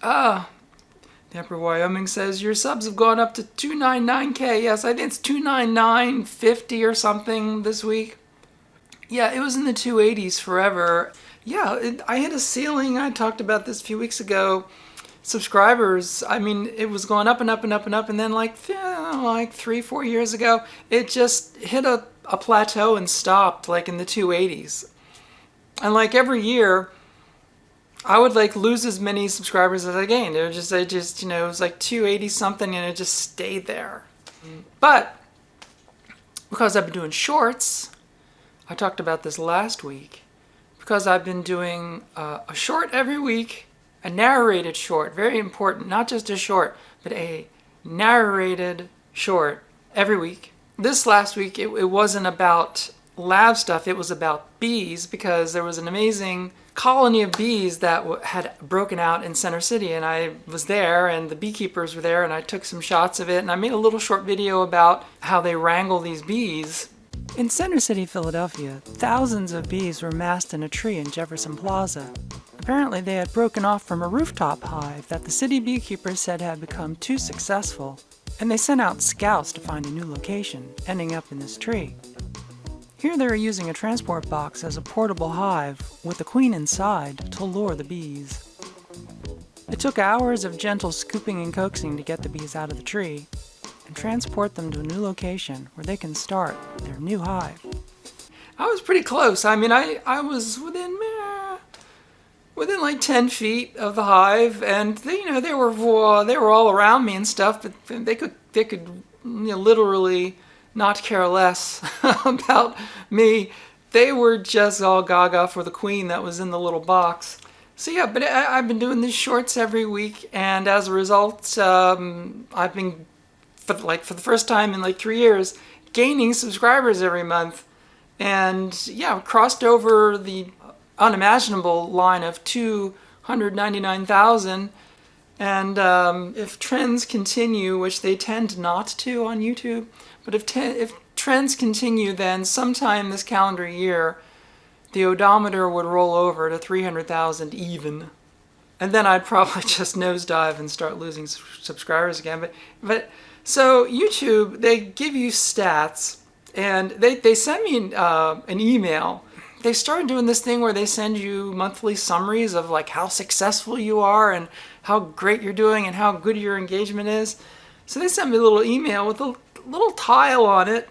Ah, the Upper Wyoming says your subs have gone up to 299K. Yes, I think it's 299.50 or something this week. Yeah, it was in the 280s forever. Yeah, I hit a ceiling. I talked about this a few weeks ago. Subscribers, I mean, it was going up and up and up and up, and then like 3-4 years ago, it just hit a plateau and stopped like in the 280s. And like every year, I would like lose as many subscribers as I gained. It was like 280 something, and it just stayed there. But because I've been doing shorts, I talked about this last week, because I've been doing a short every week, a narrated short, very important, not just a short, but a narrated short every week. This last week, it wasn't about lab stuff, it was about bees, because there was an amazing colony of bees that had broken out in Center City, and I was there, and the beekeepers were there, and I took some shots of it, and I made a little short video about how they wrangle these bees. In Center City, Philadelphia, thousands of bees were massed in a tree in Jefferson Plaza. Apparently, they had broken off from a rooftop hive that the city beekeepers said had become too successful, and they sent out scouts to find a new location, ending up in this tree. Here they were using a transport box as a portable hive with the queen inside to lure the bees. It took hours of gentle scooping and coaxing to get the bees out of the tree and transport them to a new location where they can start their new hive. I was pretty close. I mean, I was within like 10 feet of the hive, and they were all around me and stuff, but they could literally not care less about me. They were just all gaga for the queen that was in the little box. So yeah, but I've been doing these shorts every week, and as a result, I've been for the first time in like 3 years gaining subscribers every month, and yeah, crossed over the unimaginable line of 299,000. And if trends continue, which they tend not to on YouTube, but if trends continue, then sometime this calendar year, the odometer would roll over to 300,000 even. And then I'd probably just nosedive and start losing subscribers again. But so YouTube, they give you stats, and they sent me an email. They started doing this thing where they send you monthly summaries of like how successful you are and how great you're doing and how good your engagement is. So they sent me a little email with a little tile on it.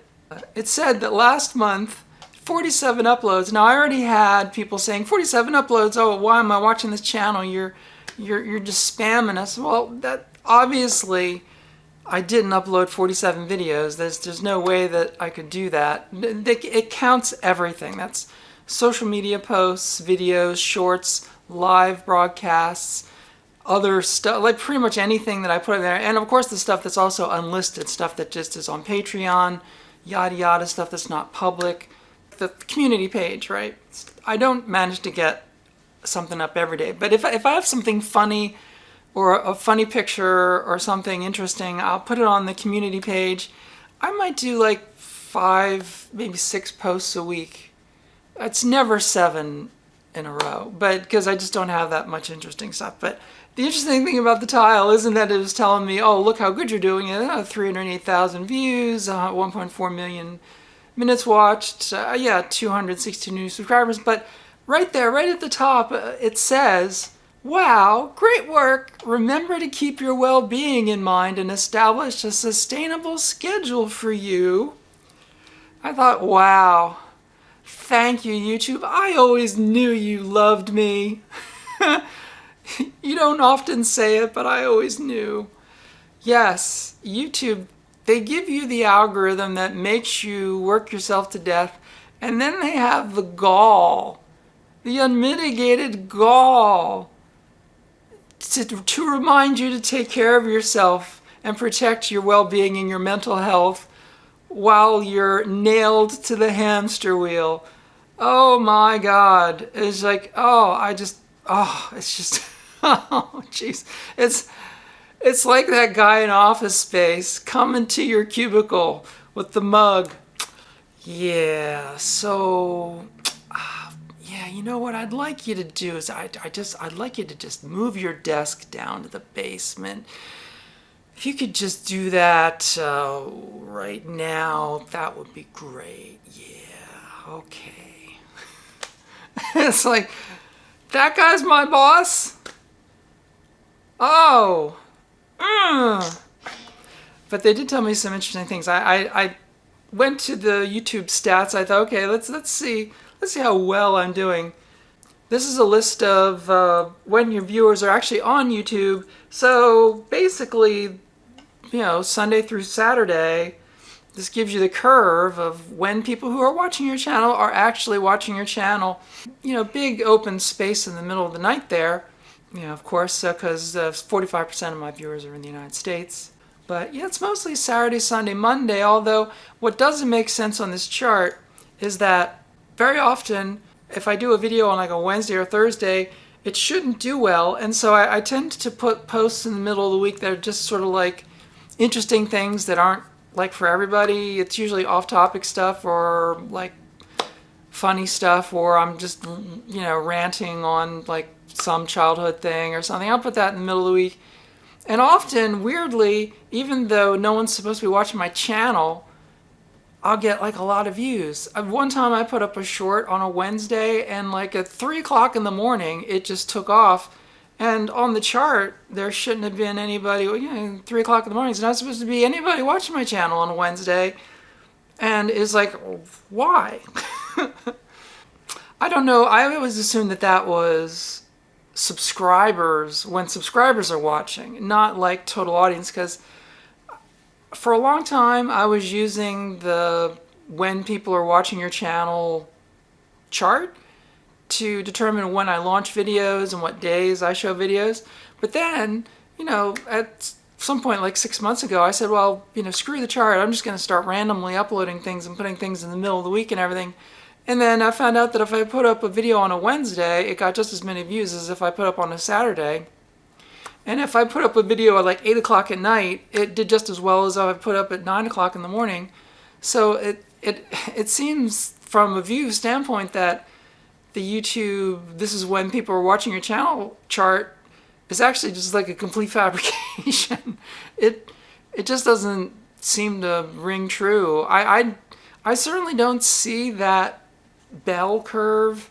It said that last month, 47 uploads. Now I already had people saying 47 uploads. Oh, why am I watching this channel? You're just spamming us. Well, that obviously I didn't upload 47 videos. There's no way that I could do that. It counts everything. That's social media posts, videos, shorts, live broadcasts, other stuff, like pretty much anything that I put in there. And of course the stuff that's also unlisted, stuff that just is on Patreon, yada yada, stuff that's not public. The community page, right? I don't manage to get something up every day, but if I have something funny or a funny picture or something interesting, I'll put it on the community page. I might do like 5, maybe 6 posts a week. It's never 7 in a row, but because I just don't have that much interesting stuff. But the interesting thing about the tile isn't that it was telling me, oh, look how good you're doing. 308,000 views, 1.4 million minutes watched, 260 new subscribers. But right there, right at the top, it says, wow, great work. Remember to keep your well-being in mind and establish a sustainable schedule for you. I thought, wow. Thank you, YouTube. I always knew you loved me. You don't often say it, but I always knew. Yes, YouTube, they give you the algorithm that makes you work yourself to death, and then they have the gall, the unmitigated gall, to remind you to take care of yourself and protect your well-being and your mental health while you're nailed to the hamster wheel. Oh my God. It's like, it's just, oh jeez. It's like that guy in Office Space coming to your cubicle with the mug. Yeah, so, yeah, you know what I'd like you to do is I'd like you to just move your desk down to the basement. If you could just do that right now, that would be great. Yeah, okay. It's like, that guy's my boss? Oh. But they did tell me some interesting things. I went to the YouTube stats. I thought, okay, let's see how well I'm doing. This is a list of when your viewers are actually on YouTube. So basically, Sunday through Saturday, this gives you the curve of when people who are watching your channel are actually watching your channel. Big open space in the middle of the night there. Of course, because 45% of my viewers are in the United States. But yeah, it's mostly Saturday, Sunday, Monday, although what doesn't make sense on this chart is that very often, if I do a video on like a Wednesday or Thursday, it shouldn't do well, and so I tend to put posts in the middle of the week that are just sort of like interesting things that aren't like for everybody. It's usually off-topic stuff or like funny stuff, or I'm just, ranting on like some childhood thing or something. I'll put that in the middle of the week. And often, weirdly, even though no one's supposed to be watching my channel, I'll get like a lot of views. One time I put up a short on a Wednesday, and like at 3 o'clock in the morning, it just took off. And on the chart, there shouldn't have been anybody, 3 o'clock in the morning, it's not supposed to be anybody watching my channel on a Wednesday. And it's like, why? I don't know. I always assumed that was subscribers, when subscribers are watching, not like total audience, because for a long time I was using the when people are watching your channel chart to determine when I launch videos and what days I show videos. But then, at some point like 6 months ago, I said, well, screw the chart. I'm just going to start randomly uploading things and putting things in the middle of the week and everything. And then I found out that if I put up a video on a Wednesday, it got just as many views as if I put up on a Saturday. And if I put up a video at like 8 o'clock at night, it did just as well as if I put up at 9 o'clock in the morning. So it seems from a view standpoint that the YouTube, this is when people are watching your channel chart, is actually just like a complete fabrication. It just doesn't seem to ring true. I certainly don't see that bell curve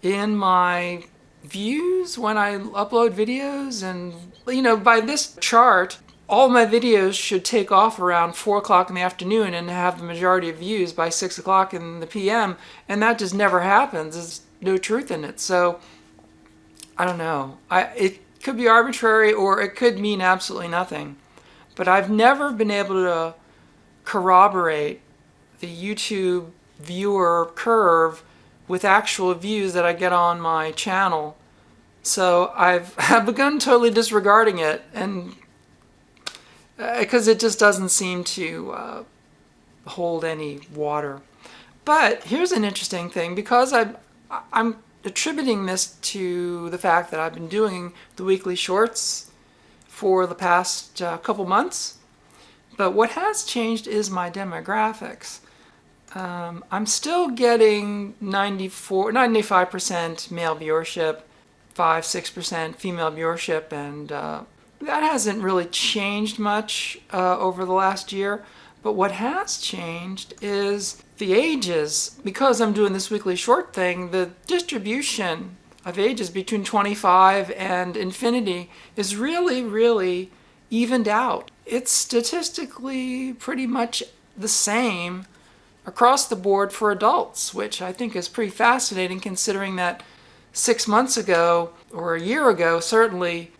in my views when I upload videos. And by this chart, all my videos should take off around 4 o'clock in the afternoon and have the majority of views by 6 o'clock in the PM, and that just never happens. There's no truth in it. So I don't know. It could be arbitrary, or it could mean absolutely nothing, but I've never been able to corroborate the YouTube viewer curve with actual views that I get on my channel. So I've begun totally disregarding it, and because it just doesn't seem to hold any water. But here's an interesting thing, because I'm attributing this to the fact that I've been doing the weekly shorts for the past couple months. But what has changed is my demographics. I'm still getting 95% male viewership, 5-6% female viewership, and that hasn't really changed much over the last year. But what has changed is the ages. Because I'm doing this weekly short thing, the distribution of ages between 25 and infinity is really, really evened out. It's statistically pretty much the same across the board for adults, which I think is pretty fascinating, considering that 6 months ago, or a year ago certainly,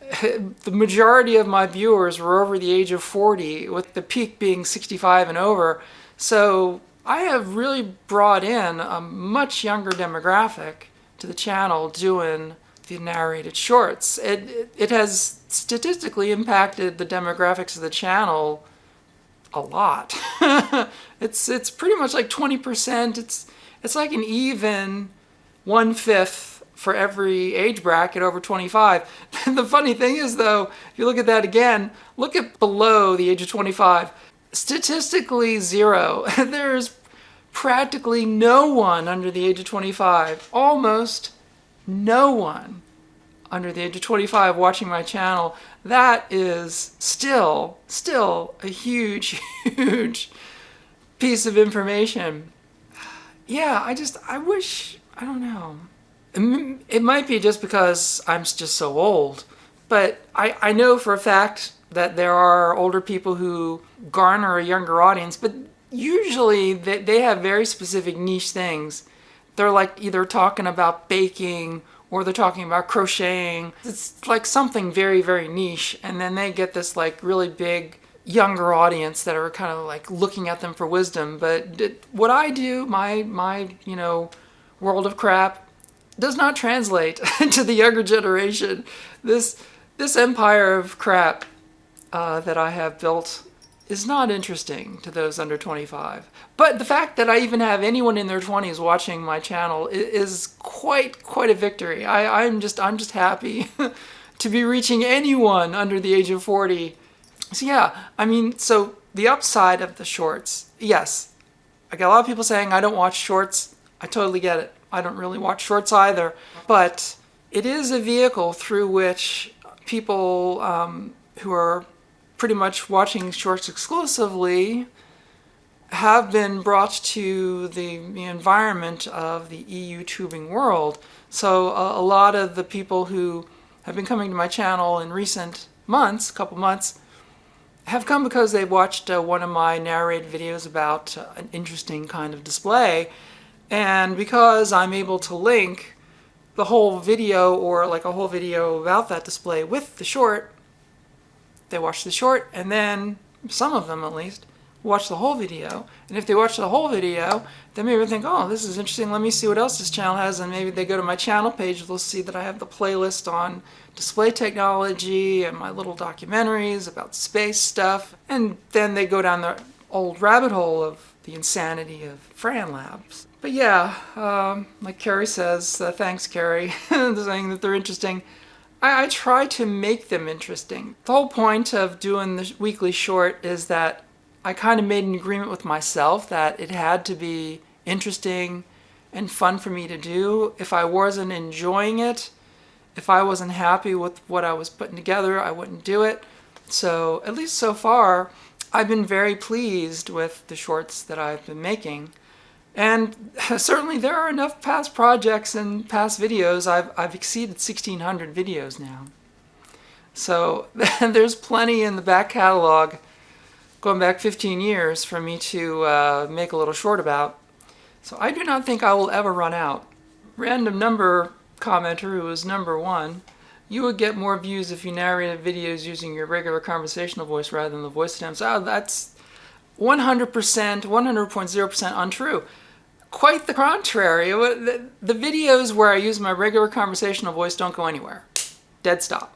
the majority of my viewers were over the age of 40, with the peak being 65 and over. So I have really brought in a much younger demographic to the channel doing the narrated shorts. It has statistically impacted the demographics of the channel a lot. It's pretty much like 20%. It's like an even 1/5 for every age bracket over 25. The funny thing is, though, if you look at that again, look at below the age of 25. Statistically 0. There's practically no one under the age of 25, almost no one under the age of 25 watching my channel. That is still a huge, huge piece of information. Yeah, I wish, I don't know. It might be just because I'm just so old, but I know for a fact that there are older people who garner a younger audience, but usually they have very specific niche things. They're like either talking about baking or they're talking about crocheting. It's like something very, very niche, and then they get this like really big younger audience that are kind of like looking at them for wisdom. But what I do, my world of crap, does not translate to the younger generation. This empire of crap that I have built is not interesting to those under 25. But the fact that I even have anyone in their 20s watching my channel is quite a victory. I'm just happy to be reaching anyone under the age of 40. So yeah, I mean, so the upside of the shorts, yes, I get a lot of people saying I don't watch shorts. I totally get it. I don't really watch shorts either. But it is a vehicle through which people who are pretty much watching shorts exclusively have been brought to the environment of the YouTubing world. So a lot of the people who have been coming to my channel in recent months, couple months, have come because they've watched one of my narrated videos about an interesting kind of display. And because I'm able to link the whole video or like a whole video about that display with the short, they watch the short, and then some of them at least watch the whole video. And if they watch the whole video, they maybe think, oh, this is interesting, let me see what else this channel has. And maybe they go to my channel page, they'll see that I have the playlist on display technology and my little documentaries about space stuff. And then they go down the old rabbit hole of the insanity of Fran Labs. But yeah, like Carrie says, thanks Carrie, saying that they're interesting. I try to make them interesting. The whole point of doing the weekly short is that I kind of made an agreement with myself that it had to be interesting and fun for me to do. If I wasn't enjoying it, if I wasn't happy with what I was putting together, I wouldn't do it. So at least so far, I've been very pleased with the shorts that I've been making. And certainly there are enough past projects and past videos. I've exceeded 1,600 videos now. So there's plenty in the back catalog going back 15 years for me to make a little short about. So I do not think I will ever run out. Random number commenter who was number 1, you would get more views if you narrated videos using your regular conversational voice rather than the voice stems. Oh, that's 100%, 100.0% untrue. Quite the contrary. The videos where I use my regular conversational voice don't go anywhere. Dead stop.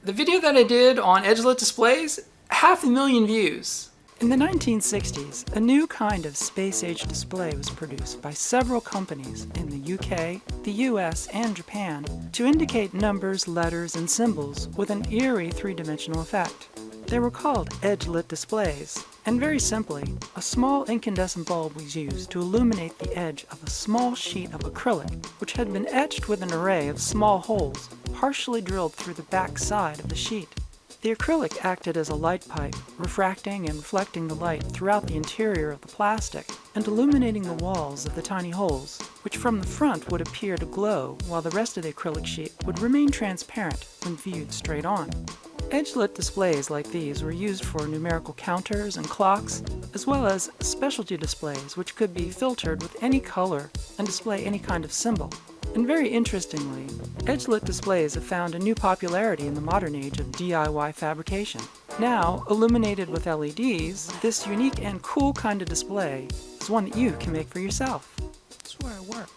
The video that I did on edge-lit displays, 500,000 views. In the 1960s, a new kind of space-age display was produced by several companies in the UK, the US, and Japan to indicate numbers, letters, and symbols with an eerie three-dimensional effect. They were called edge-lit displays, and very simply, a small incandescent bulb was used to illuminate the edge of a small sheet of acrylic, which had been etched with an array of small holes partially drilled through the back side of the sheet. The acrylic acted as a light pipe, refracting and reflecting the light throughout the interior of the plastic, and illuminating the walls of the tiny holes, which from the front would appear to glow while the rest of the acrylic sheet would remain transparent when viewed straight on. Edge-lit displays like these were used for numerical counters and clocks, as well as specialty displays which could be filtered with any color and display any kind of symbol. And very interestingly, edge-lit displays have found a new popularity in the modern age of DIY fabrication. Now, illuminated with LEDs, this unique and cool kind of display is one that you can make for yourself. That's where I work.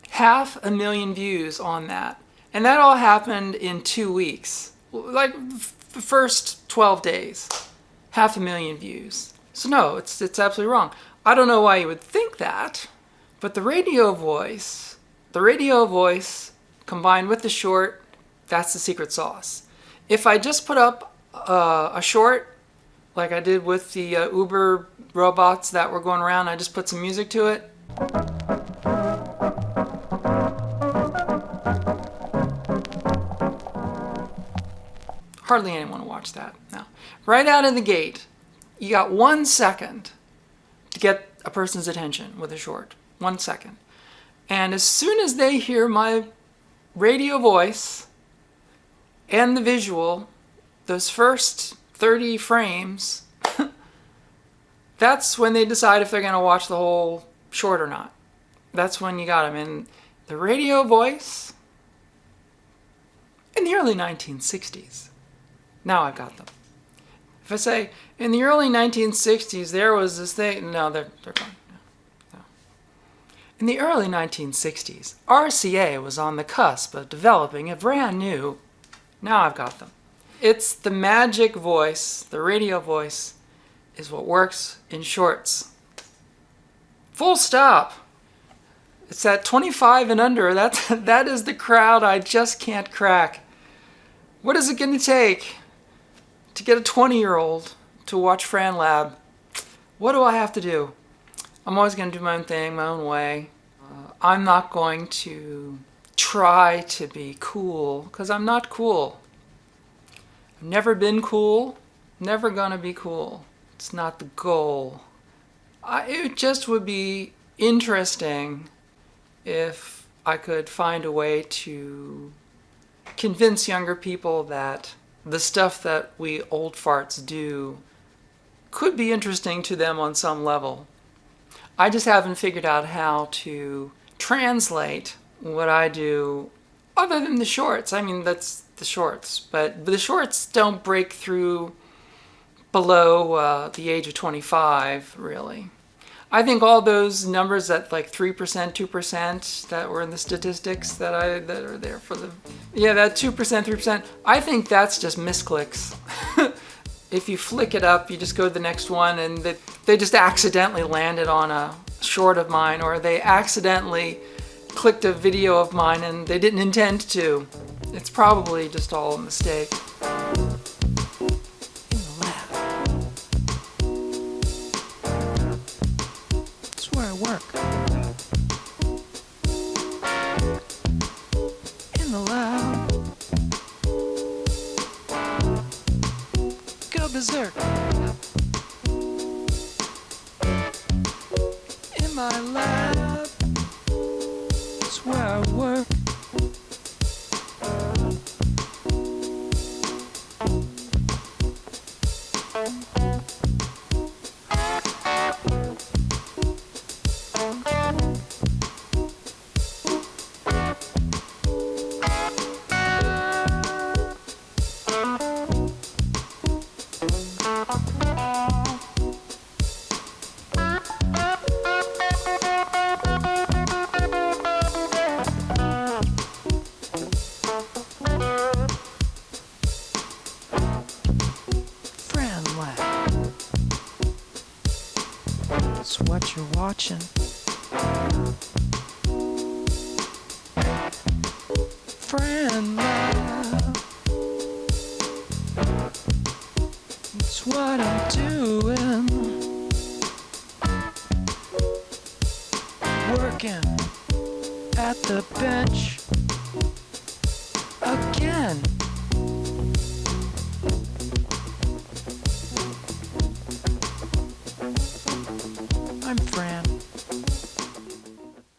500,000 views on that. And that all happened in 2 weeks. Like the first 12 days, 500,000 views. So no, it's absolutely wrong. I don't know why you would think that, but the radio voice combined with the short, that's the secret sauce. If I just put up a short like I did with the Uber robots that were going around. I just put some music to it. Hardly anyone will watch that now. Right out of the gate, you got 1 second to get a person's attention with a short. 1 second. And as soon as they hear my radio voice and the visual, those first 30 frames, that's when they decide if they're going to watch the whole short or not. That's when you got them. And the radio voice in the early 1960s. Now I've got them. If I say, in the early 1960s, there was this thing, no, they're gone. No. In the early 1960s, RCA was on the cusp of developing a brand new, now I've got them. It's the magic voice, the radio voice, is what works in shorts. Full stop. It's that 25 and under, that is the crowd I just can't crack. What is it going to take to get a 20-year-old to watch FranLab? What do I have to do? I'm always going to do my own thing, my own way. I'm not going to try to be cool, because I'm not cool. I've never been cool, never gonna be cool. It's not the goal. It just would be interesting if I could find a way to convince younger people that the stuff that we old farts do could be interesting to them on some level. I just haven't figured out how to translate what I do other than the shorts. I mean, that's the shorts, but the shorts don't break through below the age of 25, really. I think all those numbers that like 3%, 2% that were in the statistics that are there for the, yeah, that 2%, 3%, I think that's just misclicks. If you flick it up, you just go to the next one and they just accidentally landed on a short of mine, or they accidentally clicked a video of mine and they didn't intend to. It's probably just all a mistake. Work in the lab, go berserk in my lab. It's where I work. That's what you're watching. FranLab. That's what I'm doing. Working at the bench again.